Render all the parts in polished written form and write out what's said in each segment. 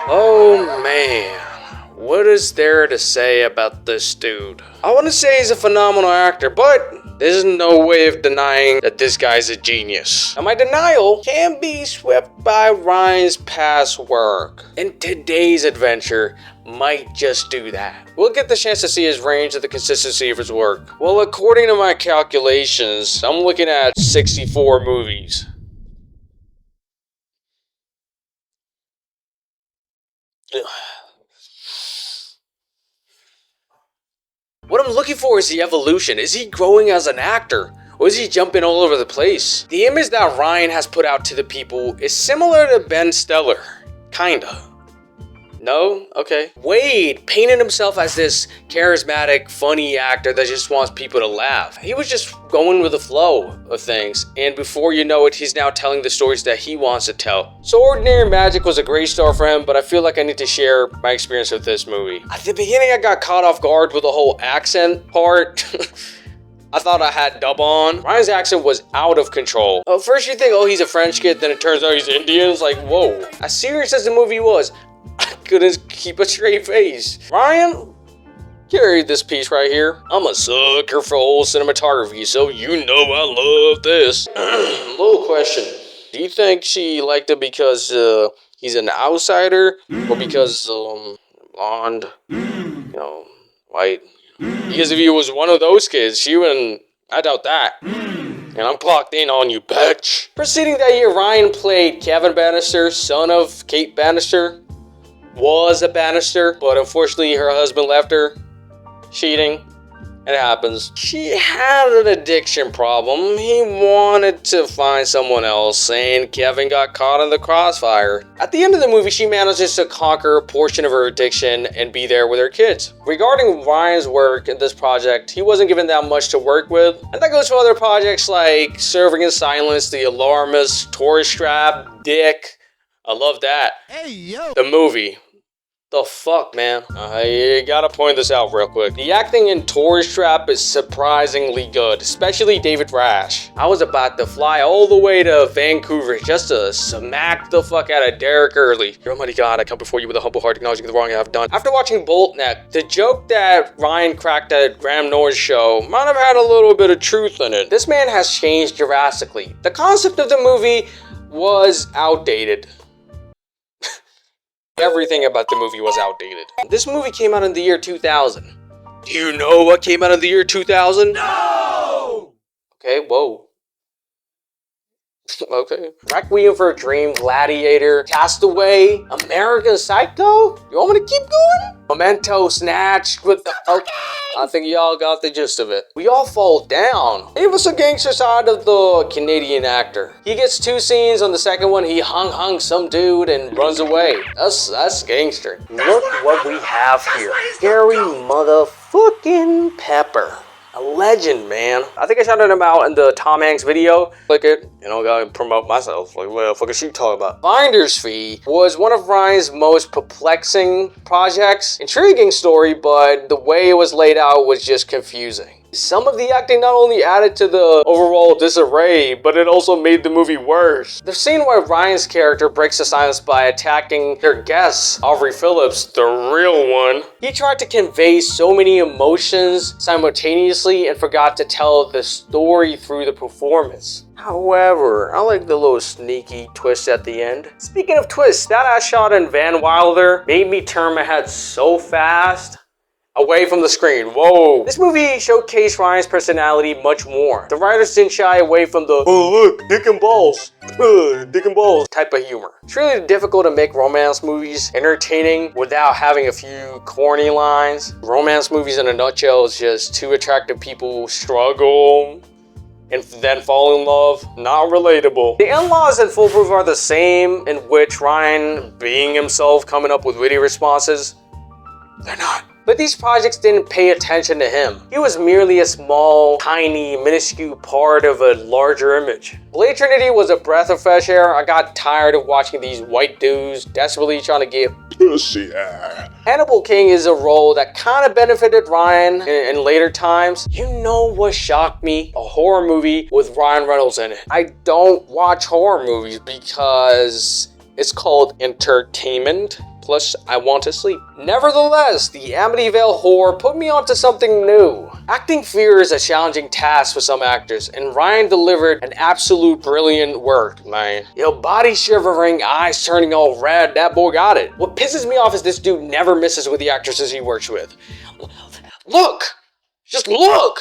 Oh man, what is there to say about this dude? I want to say he's a phenomenal actor, but there's no way of denying that this guy's a genius. Now my denial can be swept by Ryan's past work, and today's adventure might just do that. We'll get the chance to see his range and the consistency of his work. Well, according to my calculations, I'm looking at 64 movies. What I'm looking for is the evolution. Is he growing as an actor? Or is he jumping all over the place? The image that Ryan has put out to the people is similar to Ben Stiller. Kinda. No? Okay. Wade painted himself as this charismatic, funny actor that just wants people to laugh. He was just going with the flow of things, and before you know it, he's now telling the stories that he wants to tell. So Ordinary Magic was a great start for him, but I feel like I need to share my experience with this movie. At the beginning, I got caught off guard with the whole accent part. I thought I had dub on. Ryan's accent was out of control. First you think, oh, he's a French kid, then it turns out he's Indian. It's like, whoa. As serious as the movie was, I couldn't keep a straight face. Ryan carried this piece right here. I'm a sucker for old cinematography, so you know I love this. Little question. Do you think she liked it because he's an outsider, or because blonde, white? Because if he was one of those kids, she wouldn't. I doubt that. And I'm clocked in on you, bitch. Preceding that year, Ryan played Kevin Bannister, son of Kate Bannister. Was a Bannister, but unfortunately her husband left her. Cheating. It happens. She had an addiction problem. He wanted to find someone else, and Kevin got caught in the crossfire. At the end of the movie, she manages to conquer a portion of her addiction and be there with her kids. Regarding Ryan's work in this project, he wasn't given that much to work with, and that goes for other projects like Serving in Silence, The Alarmist, Tourist Trap, Dick. I love that. Hey, yo. The movie. The fuck, man? I gotta point this out real quick. The acting in Tourist Trap is surprisingly good, especially David Rash. I was about to fly all the way to Vancouver just to smack the fuck out of Derek Early. Your almighty God, I come before you with a humble heart, acknowledging the wrong I have done. After watching Boltneck, the joke that Ryan cracked at Graham Norton's show might have had a little bit of truth in it. This man has changed drastically. The concept of the movie was outdated. Everything about the movie was outdated. This movie came out in the year 2000. Do you know what came out in the year 2000? No! Okay, whoa. Okay. Requiem for a Dream, Gladiator, Castaway, American Psycho? You want me to keep going? Memento, Snatch, with the... Okay. I think y'all got the gist of it. We all fall down. It was a gangster side of the Canadian actor. He gets 2 scenes. On the second one, he hung some dude and runs away. That's gangster. Look what we have here. Gary motherfucking Pepper. A legend, man. I think I shouted him out in the Tom Hanks video. Click it. Gotta promote myself. Like, what the fuck is she talking about? Finder's Fee was one of Ryan's most perplexing projects. Intriguing story, but the way it was laid out was just confusing. Some of the acting not only added to the overall disarray, but it also made the movie worse. The scene where Ryan's character breaks the silence by attacking their guest, Aubrey Phillips, the real one. He tried to convey so many emotions simultaneously and forgot to tell the story through the performance. However, I like the little sneaky twist at the end. Speaking of twists, that ass shot in Van Wilder made me turn my head so fast. Away from the screen. Whoa. This movie showcased Ryan's personality much more. The writers didn't shy away from the, oh look, dick and balls, dick and balls type of humor. It's really difficult to make romance movies entertaining without having a few corny lines. Romance movies in a nutshell is just 2 attractive people struggle and then fall in love. Not relatable. The In-Laws and Foolproof are the same, in which Ryan, being himself, coming up with witty responses. They're not. But these projects didn't pay attention to him. He was merely a small, tiny, minuscule part of a larger image. Blade Trinity was a breath of fresh air. I got tired of watching these white dudes desperately trying to get pussy air. Hannibal King is a role that kind of benefited Ryan in later times. You know what shocked me? A horror movie with Ryan Reynolds in it. I don't watch horror movies because it's called entertainment. Plus, I want to sleep. Nevertheless, the Amityville Horror put me onto something new. Acting fear is a challenging task for some actors, and Ryan delivered an absolute brilliant work, man. Yo, body shivering, eyes turning all red, that boy got it. What pisses me off is this dude never misses with the actresses he works with. Look! Just look!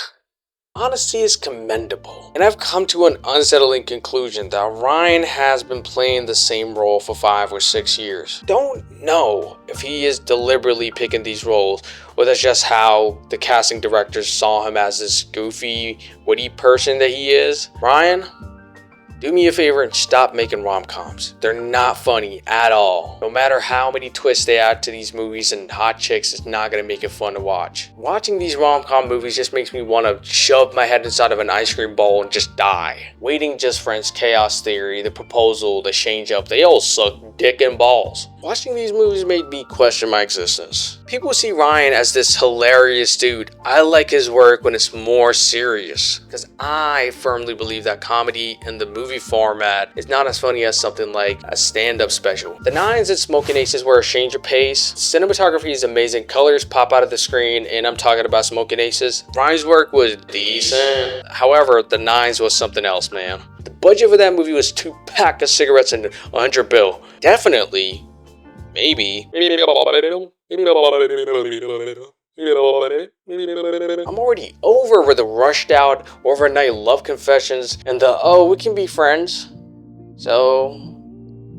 Honesty is commendable, and I've come to an unsettling conclusion that Ryan has been playing the same role for 5 or 6 years. Don't know if he is deliberately picking these roles, or that's just how the casting directors saw him as this goofy, witty person that he is. Ryan, do me a favor and stop making rom-coms. They're not funny at all. No matter how many twists they add to these movies and hot chicks, it's not gonna make it fun to watch. Watching these rom-com movies just makes me want to shove my head inside of an ice cream bowl and just die. Waiting Just Friends, Chaos Theory, The Proposal, The Change Up, they all suck dick and balls. Watching these movies made me question my existence. People see Ryan as this hilarious dude. I like his work when it's more serious, because I firmly believe that comedy in the movie format is not as funny as something like a stand-up special. The Nines and Smoking Aces were a change of pace. Cinematography is amazing, colors pop out of the screen, and I'm talking about Smoking Aces. Ryan's work was decent. However, The Nines was something else, man. The budget for that movie was 2 packs of cigarettes and 100 bill. Definitely. Maybe. I'm already over with the rushed out, overnight love confessions and the oh, we can be friends. So,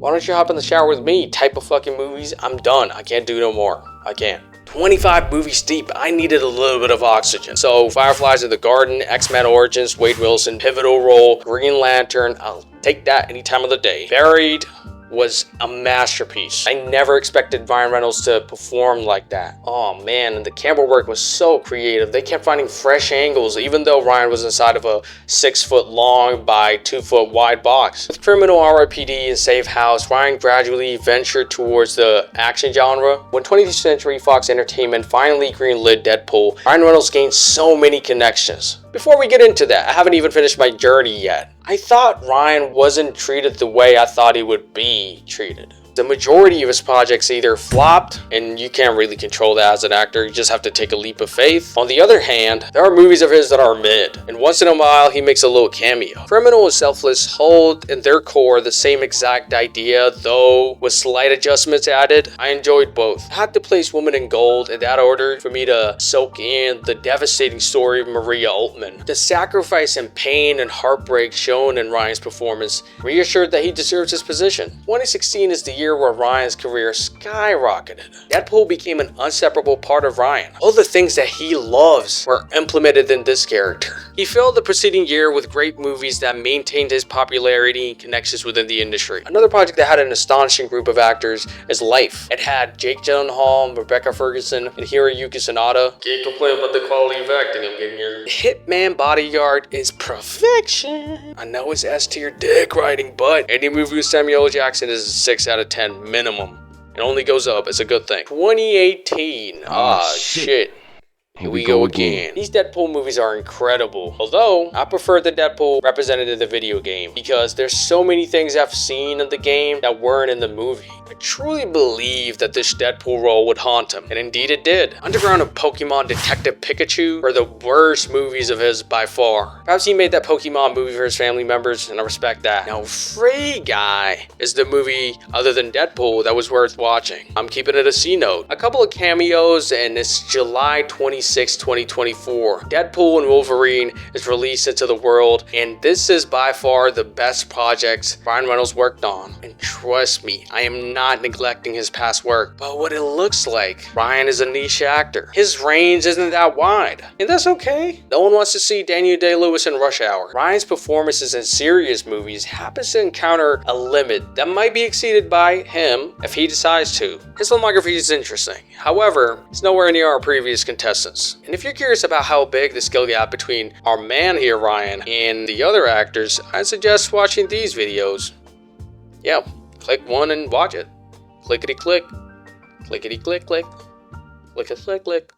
why don't you hop in the shower with me type of fucking movies? I'm done. I can't do no more. I can't. 25 movies deep, I needed a little bit of oxygen. So, Fireflies in the Garden, X-Men Origins, Wade Wilson, pivotal role, Green Lantern, I'll take that any time of the day. Buried was a masterpiece. I never expected Ryan Reynolds to perform like that. Oh man, and the camera work was so creative. They kept finding fresh angles, even though Ryan was inside of a 6-foot long by 2-foot wide box. With Criminal, R.I.P.D. and Safe House, Ryan gradually ventured towards the action genre. When 20th Century Fox Entertainment finally greenlit Deadpool, Ryan Reynolds gained so many connections. Before we get into that, I haven't even finished my journey yet. I thought Ryan wasn't treated the way I thought he would be treated. The majority of his projects either flopped, and you can't really control that as an actor, you just have to take a leap of faith. On the other hand, there are movies of his that are mid, and once in a while he makes a little cameo. Criminal and Selfless hold in their core the same exact idea, though with slight adjustments added. I enjoyed both. I had to place Woman in Gold in that order for me to soak in the devastating story of Maria Altman. The sacrifice and pain and heartbreak shown in Ryan's performance reassured that he deserves his position. 2016 is the year where Ryan's career skyrocketed. Deadpool became an inseparable part of Ryan. All the things that he loves were implemented in this character. He filled the preceding year with great movies that maintained his popularity and connections within the industry. Another project that had an astonishing group of actors is Life. It had Jake Gyllenhaal, Rebecca Ferguson, and Hiroyuki Sanada. Can't complain about the quality of acting I'm getting here. Hitman Bodyguard is perfection. I know it's S-tier dick riding, but any movie with Samuel L. Jackson is a 6 out of 10 minimum. It only goes up, it's a good thing. 2018, shit. Here we go again. These Deadpool movies are incredible. Although, I prefer the Deadpool represented in the video game because there's so many things I've seen in the game that weren't in the movie. I truly believe that this Deadpool role would haunt him, and indeed it did. Underground and Pokemon Detective Pikachu are the worst movies of his by far. Perhaps he made that Pokemon movie for his family members, and I respect that. Now, Free Guy is the movie other than Deadpool that was worth watching. I'm keeping it a C note. A couple of cameos, and it's July 26, 2024. Deadpool and Wolverine is released into the world, and this is by far the best project Ryan Reynolds worked on. And trust me, I am not neglecting his past work, but what it looks like, Ryan is a niche actor. His range isn't that wide, and that's okay. No one wants to see Daniel Day-Lewis in Rush Hour. Ryan's performances in serious movies happens to encounter a limit that might be exceeded by him if he decides to. His filmography is interesting. However, it's nowhere near our previous contestants. And if you're curious about how big the skill gap between our man here, Ryan, and the other actors, I suggest watching these videos. Yeah, click one and watch it. Clickety click, clickety click click, click a click click.